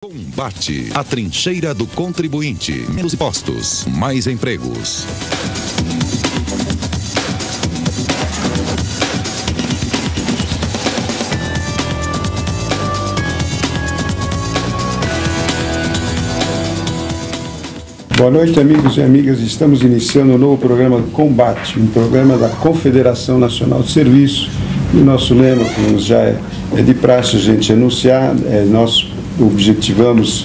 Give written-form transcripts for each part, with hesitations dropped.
Combate, a trincheira do contribuinte. Menos impostos, mais empregos. Boa noite, amigos e amigas. Estamos iniciando um novo programa Combate, um programa da Confederação Nacional de Serviço. E o nosso lema, como já é de praxe a gente anunciar, nós objetivamos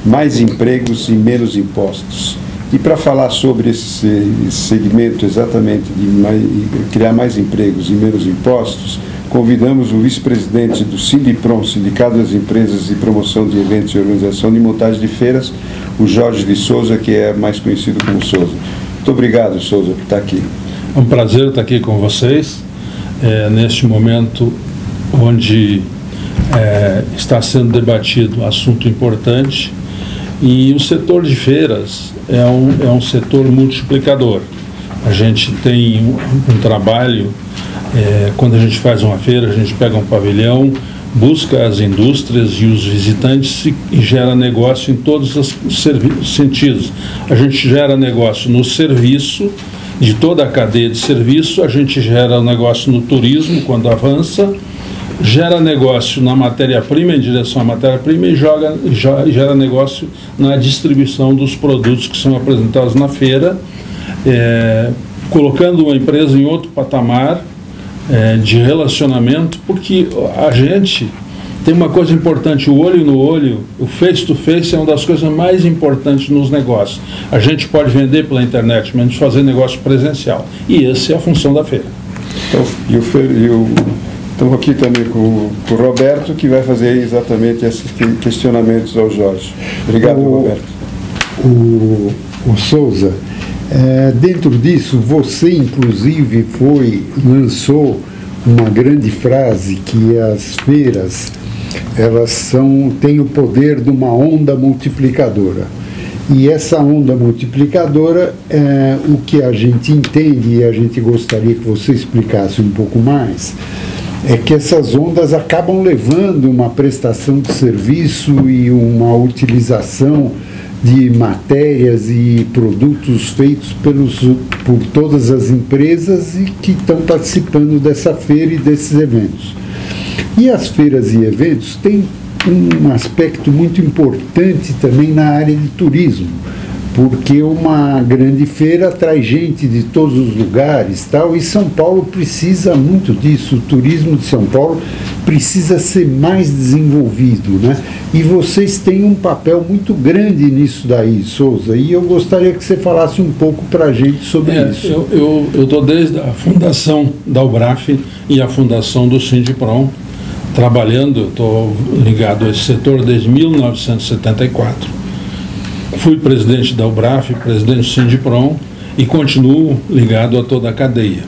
mais empregos e menos impostos. E para falar sobre esse segmento exatamente de criar mais empregos e menos impostos, convidamos o vice-presidente do Sindiprom, Sindicato das Empresas de Promoção de Eventos e Organização de Montagem de Feiras, o Jorge de Souza, que é mais conhecido como Souza. Muito obrigado, Souza, por estar aqui. É um prazer estar aqui com vocês, neste momento onde está sendo debatido um assunto importante, e o setor de feiras é um setor multiplicador. A gente tem um trabalho, quando a gente faz uma feira, a gente pega um pavilhão, busca as indústrias e os visitantes e gera negócio em todos os sentidos. A gente gera negócio no serviço, de toda a cadeia de serviço, a gente gera negócio no turismo, quando avança, gera negócio na matéria-prima, em direção à matéria-prima, e gera negócio na distribuição dos produtos que são apresentados na feira, colocando uma empresa em outro patamar de relacionamento, porque a gente tem uma coisa importante: o olho no olho, o face-to-face é uma das coisas mais importantes nos negócios. A gente pode vender pela internet, mas fazer negócio presencial, e essa é a função da feira. Então, estamos aqui também com o Roberto, que vai fazer exatamente esses questionamentos ao Jorge. Obrigado, Roberto. O Souza, dentro disso, você inclusive lançou uma grande frase, que as feiras têm o poder de uma onda multiplicadora. E essa onda multiplicadora, o que a gente entende, e a gente gostaria que você explicasse um pouco mais, é que essas ondas acabam levando uma prestação de serviço e uma utilização de matérias e produtos feitos por todas as empresas e que estão participando dessa feira e desses eventos. E as feiras e eventos têm um aspecto muito importante também na área de turismo, porque uma grande feira atrai gente de todos os lugares, tal, e São Paulo precisa muito disso. O turismo de São Paulo precisa ser mais desenvolvido, né? E vocês têm um papel muito grande nisso daí, Souza, e eu gostaria que você falasse um pouco para a gente sobre isso. Eu estou desde a fundação da UBRAF e a fundação do Sindiprom trabalhando. Estou ligado a esse setor desde 1974. Fui presidente da UBRAF, presidente do Sindiprom, e continuo ligado a toda a cadeia.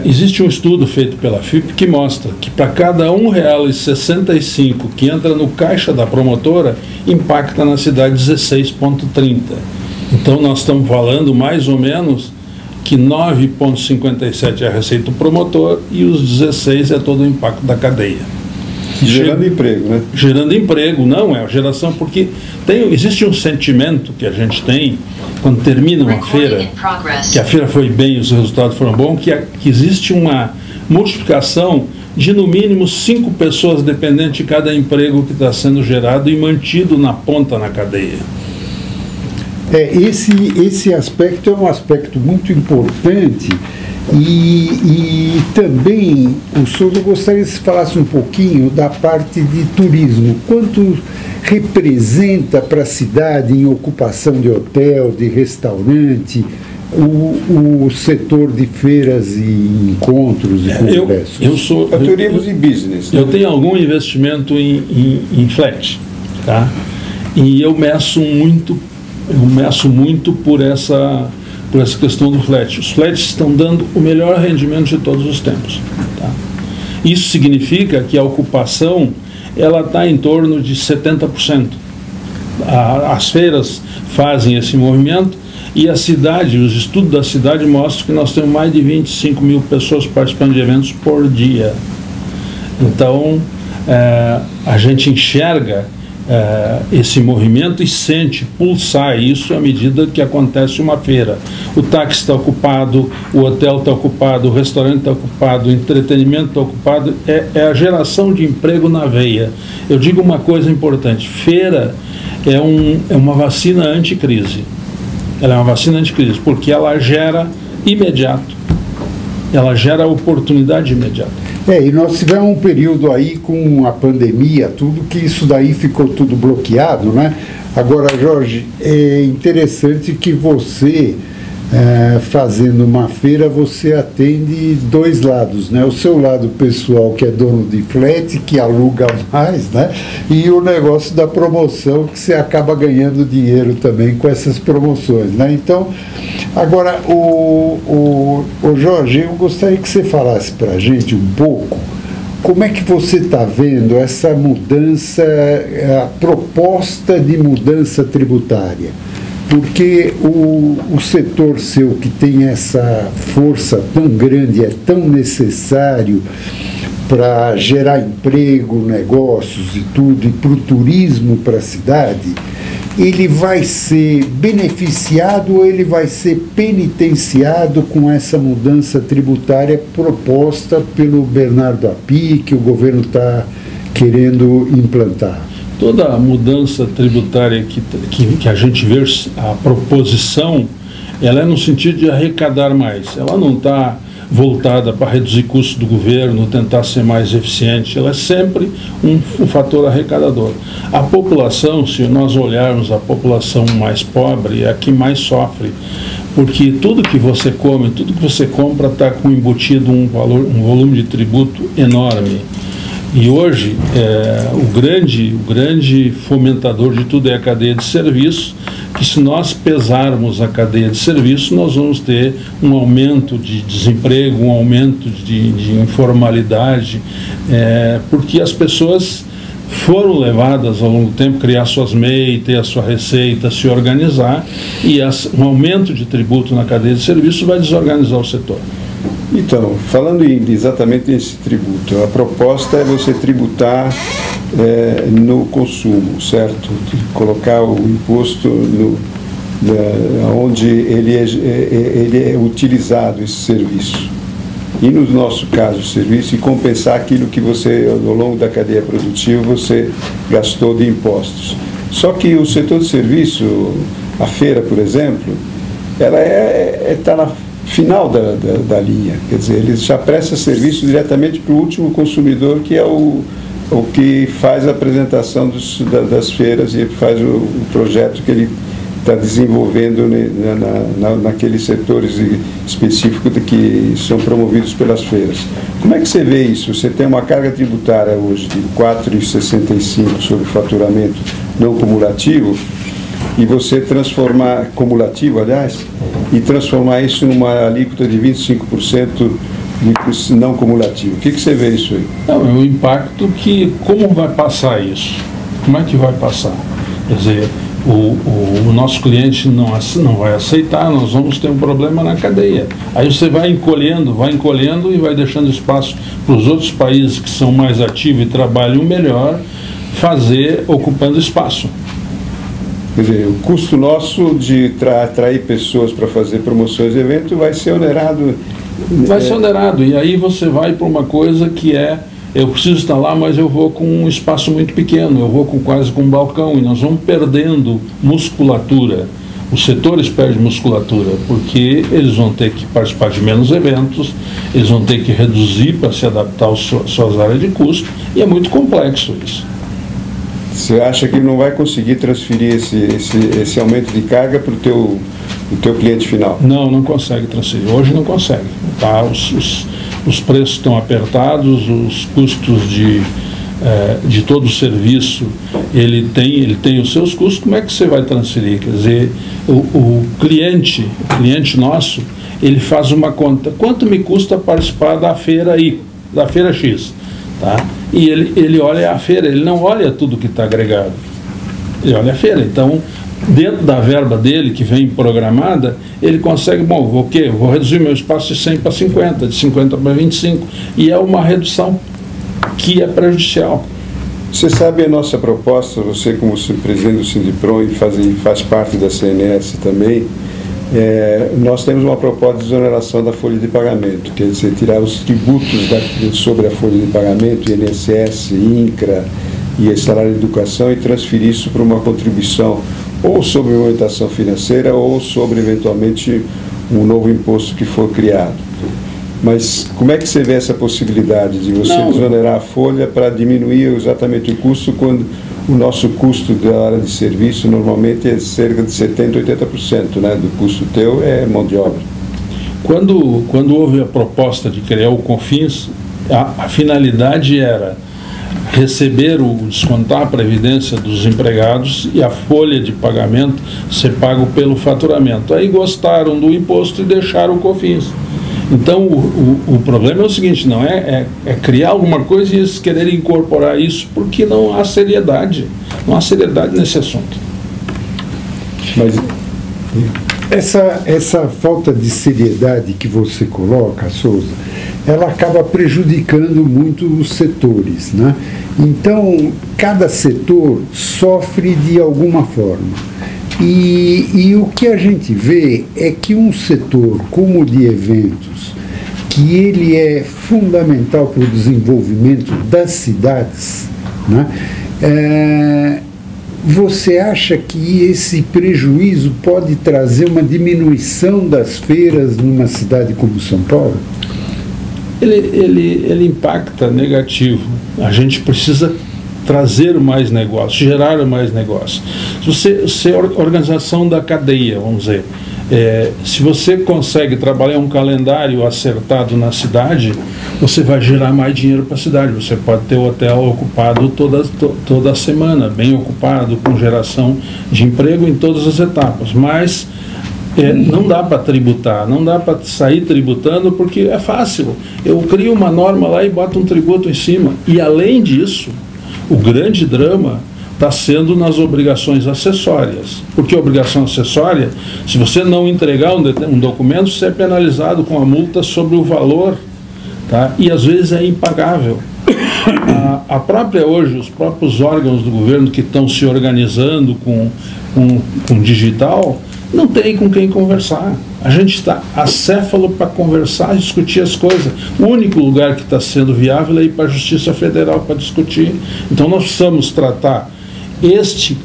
Existe um estudo feito pela FIP que mostra que para cada R$1,65 que entra no caixa da promotora, impacta na cidade 16,30. Então nós estamos falando mais ou menos que 9,57 é a receita do promotor e os 16 é todo o impacto da cadeia. Gerando emprego, né? Gerando emprego, não é a geração, porque existe um sentimento que a gente tem quando termina uma feira, que a feira foi bem, os resultados foram bons, que existe uma multiplicação de no mínimo 5 pessoas dependentes de cada emprego que está sendo gerado e mantido na ponta na cadeia. Esse aspecto é um aspecto muito importante. E também, o Souza, gostaria que você falasse um pouquinho da parte de turismo. Quanto representa para a cidade em ocupação de hotel, de restaurante, o setor de feiras e encontros e congressos? Turismo e business. Eu tenho algum investimento em flat, tá? E eu meço muito por essa questão do flat. Os flats estão dando o melhor rendimento de todos os tempos, tá? Isso significa que a ocupação está em torno de 70%. As feiras fazem esse movimento e a cidade, os estudos da cidade mostram que nós temos mais de 25 mil pessoas participando de eventos por dia. Então, a gente enxerga esse movimento e sente pulsar isso à medida que acontece uma feira. O táxi está ocupado, o hotel está ocupado, o restaurante está ocupado, o entretenimento está ocupado, é a geração de emprego na veia. Eu digo uma coisa importante, feira é uma vacina anticrise. Ela é uma vacina anticrise, porque ela gera imediato, ela gera oportunidade imediata. E nós tivemos um período aí com a pandemia, tudo que isso daí ficou tudo bloqueado, né? Agora, Jorge, é interessante que você, fazendo uma feira, você atende dois lados, né? O seu lado pessoal, que é dono de flat, que aluga mais, né? E o negócio da promoção, que você acaba ganhando dinheiro também com essas promoções, né? Então, agora, o Jorge, eu gostaria que você falasse para a gente um pouco como é que você está vendo essa mudança, a proposta de mudança tributária. Porque o setor seu, que tem essa força tão grande, é tão necessário para gerar emprego, negócios e tudo, e para o turismo para a cidade, ele vai ser beneficiado ou ele vai ser penitenciado com essa mudança tributária proposta pelo Bernardo Api, que o governo está querendo implantar? Toda a mudança tributária que a gente vê, a proposição, ela é no sentido de arrecadar mais. Ela não está voltada para reduzir custos do governo, tentar ser mais eficiente. Ela é sempre um fator arrecadador. A população, se nós olharmos a população mais pobre, é a que mais sofre, porque tudo que você come, tudo que você compra está com embutido um volume de tributo enorme. E hoje, o grande fomentador de tudo é a cadeia de serviço, que se nós pesarmos a cadeia de serviço, nós vamos ter um aumento de desemprego, um aumento de informalidade, porque as pessoas foram levadas ao longo do tempo a criar suas MEI, ter a sua receita, se organizar, e um aumento de tributo na cadeia de serviço vai desorganizar o setor. Então, falando exatamente nesse tributo, a proposta é você tributar no consumo, certo? Colocar o imposto onde ele é utilizado, esse serviço. E no nosso caso, o serviço, e compensar aquilo que você, ao longo da cadeia produtiva, você gastou de impostos. Só que o setor de serviço, a feira, por exemplo, ela está na final da linha, quer dizer, ele já presta serviço diretamente para o último consumidor, que é o que faz a apresentação das feiras e faz o projeto que ele está desenvolvendo naqueles setores específicos que são promovidos pelas feiras. Como é que você vê isso? Você tem uma carga tributária hoje de 4,65 sobre faturamento não cumulativo, e você transformar, cumulativo, aliás, e transformar isso numa alíquota de 25% não cumulativo. O que você vê isso aí? Não, é um impacto que, como vai passar isso? Como é que vai passar? Quer dizer, o nosso cliente não vai aceitar, nós vamos ter um problema na cadeia. Aí você vai encolhendo e vai deixando espaço para os outros países que são mais ativos e trabalham melhor, ocupando espaço. Quer dizer, o custo nosso de atrair pessoas para fazer promoções e eventos vai ser onerado. Vai ser onerado, e aí você vai para uma coisa que eu preciso estar lá, mas eu vou com um espaço muito pequeno, eu vou quase com um balcão, e nós vamos perdendo musculatura. Os setores perdem musculatura, porque eles vão ter que participar de menos eventos, eles vão ter que reduzir para se adaptar às suas áreas de custo, e é muito complexo isso. Você acha que não vai conseguir transferir esse aumento de carga para o teu cliente final? Não consegue transferir. Hoje não consegue. Tá? Os preços estão apertados, os custos de todo o serviço, ele tem os seus custos. Como é que você vai transferir? Quer dizer, o cliente nosso, ele faz uma conta. Quanto me custa participar da feira da feira X? Tá? E ele olha a feira, ele não olha tudo que está agregado, ele olha a feira. Então, dentro da verba dele, que vem programada, ele consegue, vou reduzir meu espaço de 100 para 50, de 50 para 25, e é uma redução que é prejudicial. Você sabe a nossa proposta, você como presidente do Sindipron e faz parte da CNS também, nós temos uma proposta de exoneração da folha de pagamento, quer dizer, tirar os tributos sobre a folha de pagamento, INSS, INCRA e salário de educação, e transferir isso para uma contribuição ou sobre orientação financeira ou sobre, eventualmente, um novo imposto que for criado. Mas como é que você vê essa possibilidade de você exonerar a folha para diminuir exatamente o custo, quando o nosso custo da área de serviço normalmente é cerca de 70%, 80%, né, do custo teu é mão de obra? Quando houve a proposta de criar o COFINS, a finalidade era descontar a previdência dos empregados e a folha de pagamento ser pago pelo faturamento. Aí gostaram do imposto e deixaram o COFINS. Então o problema é o seguinte, não é criar alguma coisa e eles quererem incorporar isso, porque não há seriedade nesse assunto. Mas essa falta de seriedade que você coloca, Souza, ela acaba prejudicando muito os setores, né? Então, cada setor sofre de alguma forma. E o que a gente vê é que um setor como o de eventos, que ele é fundamental para o desenvolvimento das cidades, né? Você acha que esse prejuízo pode trazer uma diminuição das feiras numa cidade como São Paulo? Ele impacta negativo. A gente precisa trazer mais negócio, gerar mais negócio. Se a organização da cadeia, vamos dizer, se você consegue trabalhar um calendário acertado na cidade, você vai gerar mais dinheiro para a cidade. Você pode ter o hotel ocupado toda a semana, bem ocupado, com geração de emprego em todas as etapas. Mas não dá para tributar, não dá para sair tributando, porque é fácil. Eu crio uma norma lá e boto um tributo em cima. E além disso, o grande drama está sendo nas obrigações acessórias. Porque a obrigação acessória, se você não entregar um documento, você é penalizado com a multa sobre o valor, tá? E às vezes é impagável. Hoje, os próprios órgãos do governo que estão se organizando com digital, não tem com quem conversar. A gente está acéfalo para conversar e discutir as coisas. O único lugar que está sendo viável é ir para a Justiça Federal para discutir. Então nós precisamos tratar este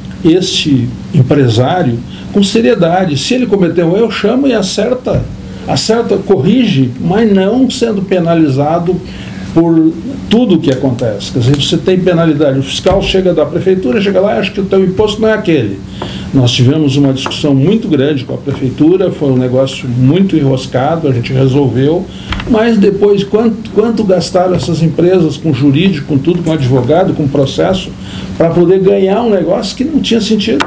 empresário com seriedade. Se ele cometeu um erro, chama e acerta, corrige, mas não sendo penalizado por tudo o que acontece. Quer dizer, você tem penalidade, o fiscal chega da prefeitura, chega lá e acha que o teu imposto não é aquele. Nós tivemos uma discussão muito grande com a prefeitura, foi um negócio muito enroscado, a gente resolveu, mas depois, quanto gastaram essas empresas com jurídico, com tudo, com advogado, com processo, para poder ganhar um negócio que não tinha sentido.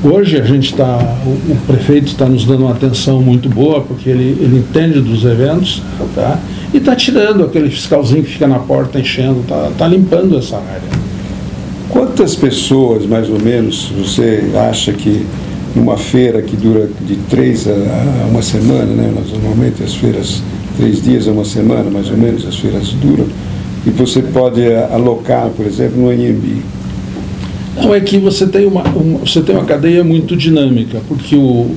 Hoje o prefeito está nos dando uma atenção muito boa, porque ele entende dos eventos, tá? E está tirando aquele fiscalzinho que fica na porta enchendo, está limpando essa área. Quantas pessoas, mais ou menos, você acha que numa feira que dura de 3 a uma semana, né? Normalmente as feiras, 3 dias a uma semana, mais ou menos, as feiras duram, e você pode alocar, por exemplo, no ANHB? Não, é que você tem uma cadeia muito dinâmica, porque o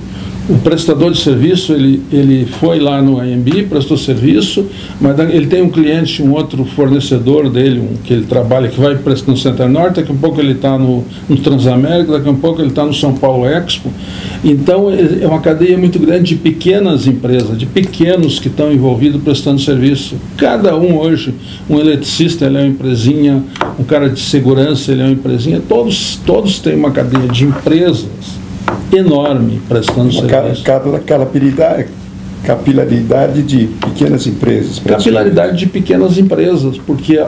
prestador de serviço, ele foi lá no ANHB, prestou serviço, mas ele tem um cliente, um outro fornecedor dele, que ele trabalha, que vai no Center-Norte, daqui a pouco ele está no Transamérica, daqui a pouco ele está no São Paulo Expo. Então é uma cadeia muito grande de pequenas empresas, de pequenos que estão envolvidos prestando serviço. Cada um hoje, um eletricista, ele é uma empresinha, um cara de segurança, ele é uma empresinha, todos têm uma cadeia de empresas enorme prestando serviço. Capilaridade de pequenas empresas. Capilaridade de pequenas empresas, porque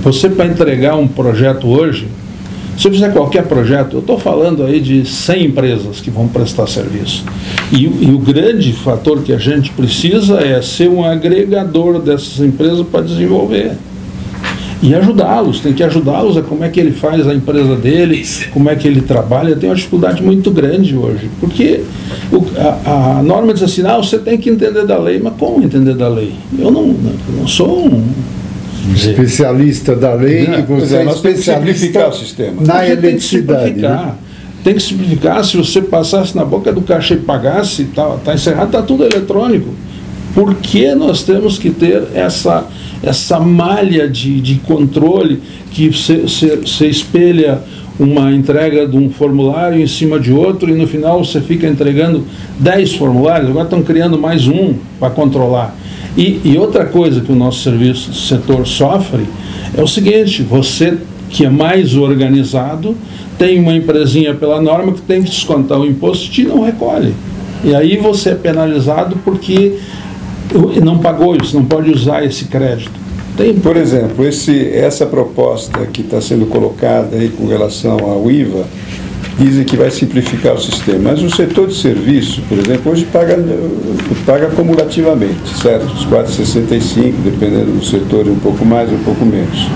você, para entregar um projeto hoje, se eu fizer qualquer projeto, eu estou falando aí de 100 empresas que vão prestar serviço. E o grande fator que a gente precisa é ser um agregador dessas empresas para desenvolver. E ajudá-los, tem que ajudá-los a como é que ele faz a empresa dele, como é que ele trabalha. Tem uma dificuldade muito grande hoje, porque a norma diz assim, você tem que entender da lei, mas como entender da lei? Eu não sou especialista da lei, e você é especialista o sistema. Na eletricidade. Tem que simplificar. Se você passasse na boca do caixa e pagasse, está encerrado, está tudo eletrônico. Por que nós temos que ter essa malha de controle que você espelha uma entrega de um formulário em cima de outro e no final você fica entregando 10 formulários, agora estão criando mais um para controlar. E outra coisa que o nosso setor sofre é o seguinte: você que é mais organizado tem uma empresinha pela norma que tem que descontar o imposto e não recolhe. E aí você é penalizado porque não pagou, você não pode usar esse crédito. Por exemplo, essa proposta que está sendo colocada aí com relação ao IVA, dizem que vai simplificar o sistema, mas o setor de serviço, por exemplo, hoje paga acumulativamente, certo? Os 4,65, dependendo do setor, um pouco mais, um pouco menos.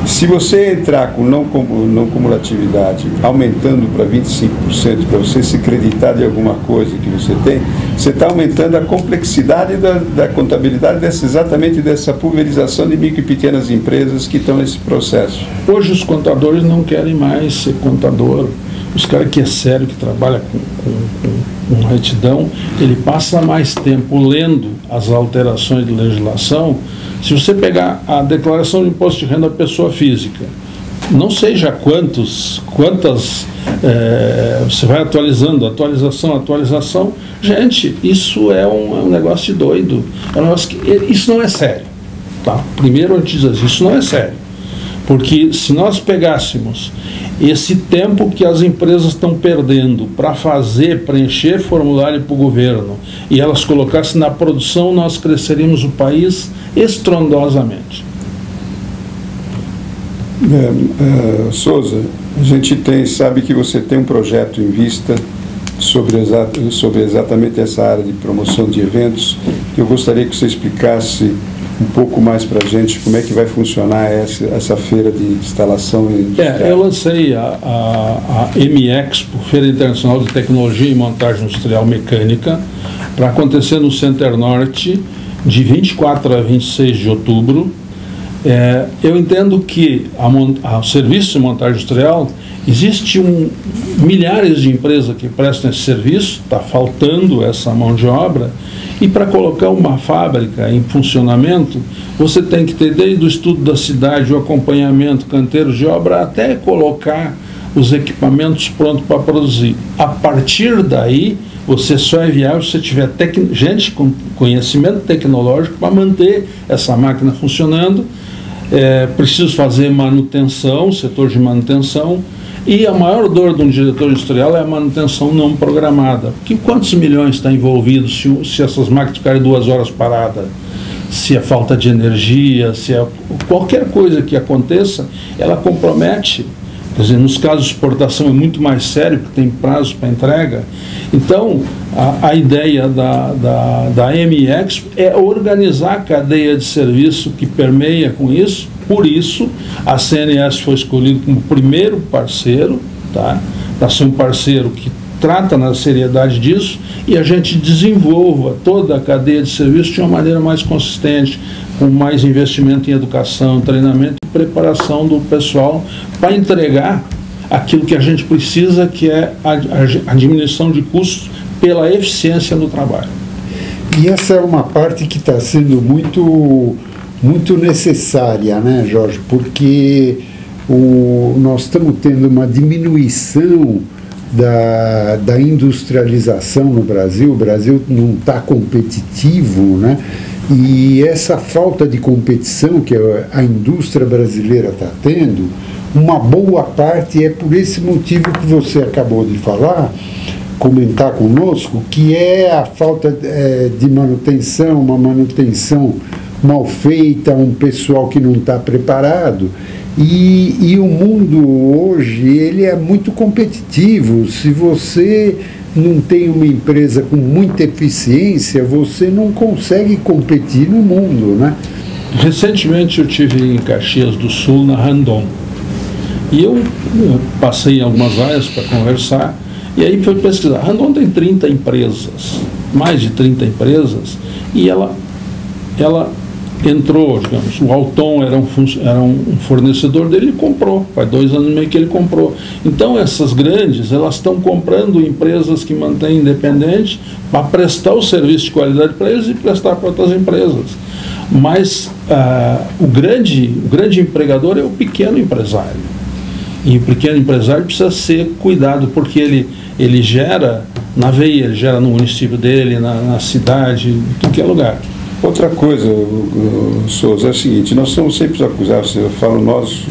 Se você entrar com não cumulatividade, aumentando para 25%, para você se creditar de alguma coisa que você tem, você está aumentando a complexidade da contabilidade exatamente dessa pulverização de micro e pequenas empresas que estão nesse processo. Hoje os contadores não querem mais ser contador. Os caras que é sério, que trabalha com retidão, ele passa mais tempo lendo as alterações de legislação. Se você pegar a declaração de imposto de renda da pessoa física, não sei já quantas, você vai atualizando, atualização. Gente, isso é um negócio de doido. É um negócio isso não é sério. Tá? Primeiro, antes de dizer isso não é sério. Porque se nós pegássemos esse tempo que as empresas estão perdendo para preencher formulário para o governo e elas colocassem na produção, nós cresceríamos o país estrondosamente. Souza, a gente sabe que você tem um projeto em vista sobre exatamente essa área de promoção de eventos. Eu gostaria que você explicasse um pouco mais para a gente como é que vai funcionar essa feira de instalação industrial. Eu lancei a MIExpo, Feira Internacional de Tecnologia e Montagem Industrial Mecânica, para acontecer no Center Norte, de 24 a 26 de outubro. Eu entendo que o serviço de montagem industrial, existe milhares de empresas que prestam esse serviço, está faltando essa mão de obra, e para colocar uma fábrica em funcionamento, você tem que ter desde o estudo da cidade, o acompanhamento, canteiros de obra, até colocar os equipamentos prontos para produzir. A partir daí, você só é viável se você tiver gente com conhecimento tecnológico para manter essa máquina funcionando. Preciso fazer manutenção, setor de manutenção, e a maior dor de um diretor industrial é a manutenção não programada. Porque quantos milhões está envolvido se essas máquinas ficarem 2 horas paradas? Se é falta de energia, se é qualquer coisa que aconteça, ela compromete. Quer dizer, nos casos de exportação é muito mais sério, porque tem prazo para entrega. Então, a ideia da MIExpo é organizar a cadeia de serviço que permeia com isso. Por isso, a CNS foi escolhida como primeiro parceiro, tá? Para ser um parceiro que trata na seriedade disso e a gente desenvolva toda a cadeia de serviço de uma maneira mais consistente, com mais investimento em educação, treinamento e preparação do pessoal para entregar aquilo que a gente precisa, que é a diminuição de custos pela eficiência no trabalho. E essa é uma parte que está sendo muito necessária, né, Jorge? Porque nós estamos tendo uma diminuição da industrialização no Brasil. O Brasil não está competitivo, né? E essa falta de competição que a indústria brasileira está tendo, uma boa parte é por esse motivo que você acabou de comentar conosco, que é a falta de manutenção, uma manutenção mal feita, um pessoal que não está preparado. E o mundo hoje, ele é muito competitivo. Se você não tem uma empresa com muita eficiência, você não consegue competir no mundo, né? Recentemente eu estive em Caxias do Sul, na Randon, e eu passei em algumas áreas para conversar, e aí fui pesquisar. A Randon tem 30 empresas, mais de 30 empresas, e ela entrou, digamos, o Alton era um fornecedor dele, ele comprou, faz 2 anos e meio que ele comprou. Então essas grandes, elas estão comprando empresas que mantêm independentes para prestar o serviço de qualidade para eles e prestar para outras empresas. Mas o grande empregador é o pequeno empresário. E o pequeno empresário precisa ser cuidado, porque ele gera na veia, ele gera no município dele, na cidade, em qualquer lugar. Outra coisa, Souza, é o seguinte: nós somos sempre acusados, eu falo nós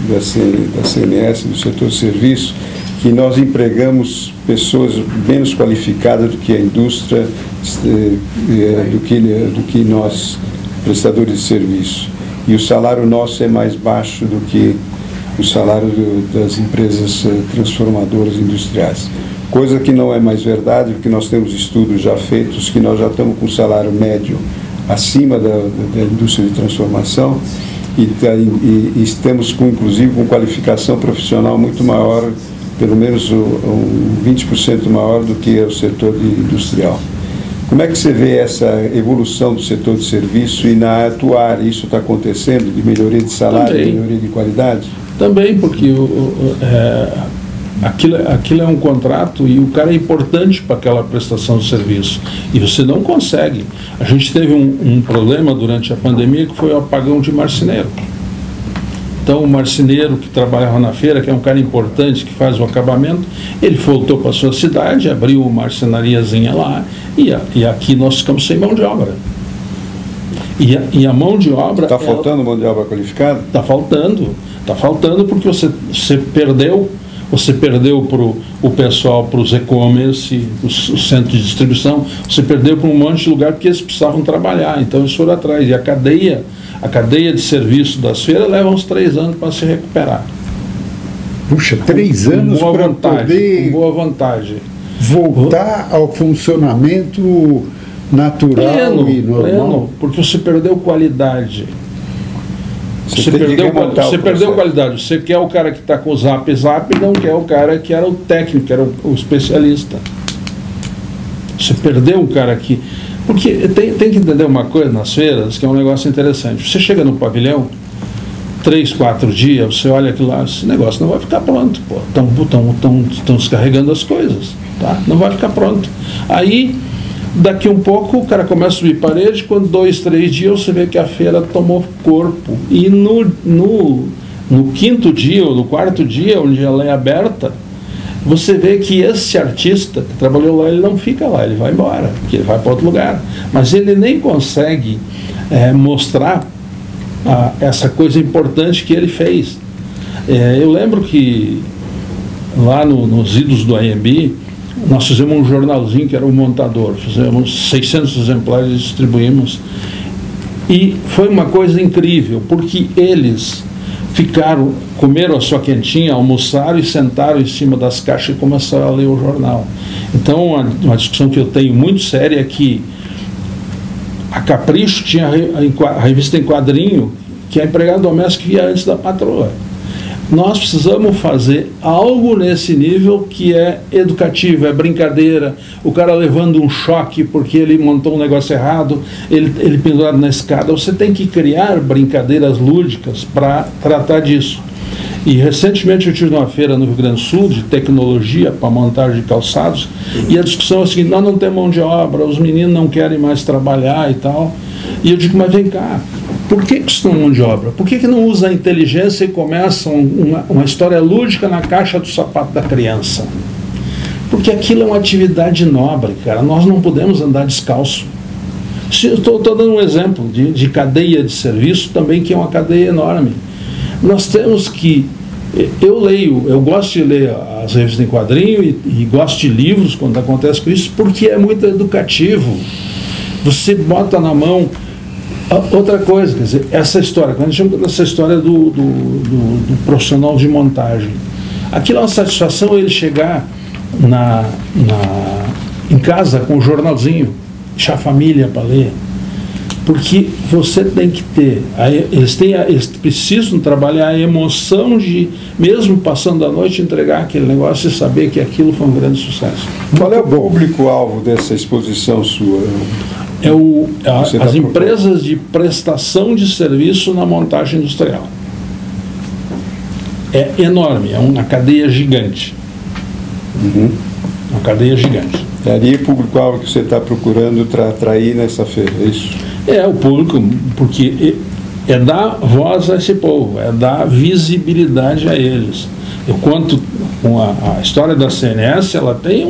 da CNS, do setor de serviço, que nós empregamos pessoas menos qualificadas do que a indústria, do que nós, prestadores de serviço. E o salário nosso é mais baixo do que o salário das empresas transformadoras industriais. Coisa que não é mais verdade, porque nós temos estudos já feitos que nós já estamos com salário médio acima da indústria de transformação e estamos inclusive com qualificação profissional muito maior, pelo menos 20% maior do que o setor industrial. Como é que você vê essa evolução do setor de serviço e na atuar isso está acontecendo, de melhoria de salário, Também. melhoria de qualidade? Também, porque aquilo é um contrato e o cara é importante para aquela prestação de serviço. E você não consegue. A gente teve um problema durante a pandemia que foi o apagão de marceneiro. Então o marceneiro que trabalhava na feira, que é um cara importante, que faz o acabamento, ele voltou para a sua cidade, abriu uma marcenariazinha lá e aqui nós ficamos sem mão de obra. E a mão de obra... Está faltando mão de obra qualificada? Está faltando porque você perdeu para o pessoal, para os e-commerce, os centros de distribuição, você perdeu para um monte de lugar porque eles precisavam trabalhar, então eles foram atrás. E a cadeia de serviço das feiras leva uns 3 anos para se recuperar. Puxa, 3 anos para poder com boa vantagem. Voltar ao funcionamento natural e normal. Pleno, porque você perdeu qualidade. Você perdeu qualidade. Você quer o cara que está com o zap e não quer o cara que era o técnico, que era o especialista. Você perdeu um cara que... Porque tem que entender uma coisa nas feiras, que é um negócio interessante. Você chega no pavilhão, 3, 4 dias, você olha aquilo lá, esse negócio não vai ficar pronto. Estão descarregando as coisas. Tá? Não vai ficar pronto. Aí... Daqui um pouco o cara começa a subir parede, quando 2, 3 dias você vê que a feira tomou corpo. E no 5º dia ou no 4º dia, onde ela é aberta, você vê que esse artista que trabalhou lá, ele não fica lá, ele vai embora, porque ele vai para outro lugar. Mas ele nem consegue mostrar essa coisa importante que ele fez. Eu lembro que lá nos idos do AMB, nós fizemos um jornalzinho que era o Montador, fizemos 600 exemplares e distribuímos, e foi uma coisa incrível, porque eles comeram a sua quentinha, almoçaram e sentaram em cima das caixas e começaram a ler o jornal. Então uma discussão que eu tenho muito séria é que a Capricho tinha a revista em quadrinho, que a empregada doméstica ia antes da patroa. Nós precisamos fazer algo nesse nível que é educativo, é brincadeira, o cara levando um choque porque ele montou um negócio errado, ele pendurado na escada. Você tem que criar brincadeiras lúdicas para tratar disso. E recentemente eu tive uma feira no Rio Grande do Sul de tecnologia para montagem de calçados, e a discussão é a seguinte: nós não temos mão de obra, os meninos não querem mais trabalhar e tal. E eu digo, mas vem cá, por que isso não é mão de obra? Por que não usa a inteligência e começa uma história lúdica na caixa do sapato da criança? Porque aquilo é uma atividade nobre, cara. Nós não podemos andar descalço. Estou dando um exemplo de cadeia de serviço também, que é uma cadeia enorme. Nós temos que... Eu gosto de ler as revistas em quadrinho e gosto de livros quando acontece com isso, porque é muito educativo. Você bota na mão... Outra coisa, quer dizer, essa história, quando a gente chama dessa história do profissional de montagem, aquilo é uma satisfação ele chegar em casa com um jornalzinho, deixar a família para ler, porque você tem que ter, eles precisam trabalhar a emoção de, mesmo passando a noite, entregar aquele negócio e saber que aquilo foi um grande sucesso. Qual é o público-alvo dessa exposição sua? As empresas de prestação de serviço na montagem industrial. É enorme, é uma cadeia gigante. Uma cadeia gigante. É ali o público-alvo que você está procurando atrair nessa feira, é isso? É o público, porque é dar voz a esse povo, é dar visibilidade a eles. Eu conto com a história da CNS, ela tem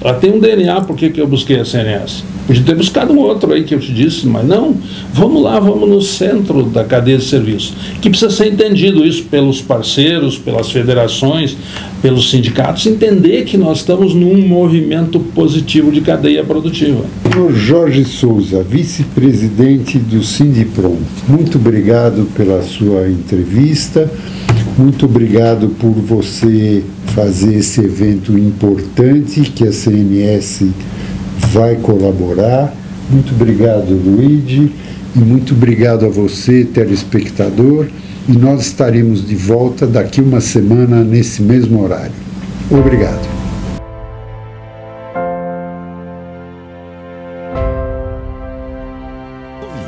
ela tem um DNA. Por que eu busquei a CNS? Podia ter buscado um outro aí que eu te disse, mas não, vamos lá, vamos no centro da cadeia de serviço, que precisa ser entendido isso pelos parceiros, pelas federações, pelos sindicatos, entender que nós estamos num movimento positivo de cadeia produtiva. Senhor Jorge Souza, vice-presidente do Sindiprom, muito obrigado pela sua entrevista, muito obrigado por você fazer esse evento importante que a CNS vai colaborar. Muito obrigado, Luigi, e muito obrigado a você, telespectador, e nós estaremos de volta daqui uma semana nesse mesmo horário. Obrigado.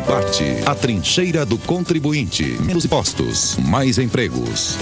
Combate, a trincheira do contribuinte. Menos impostos, mais empregos.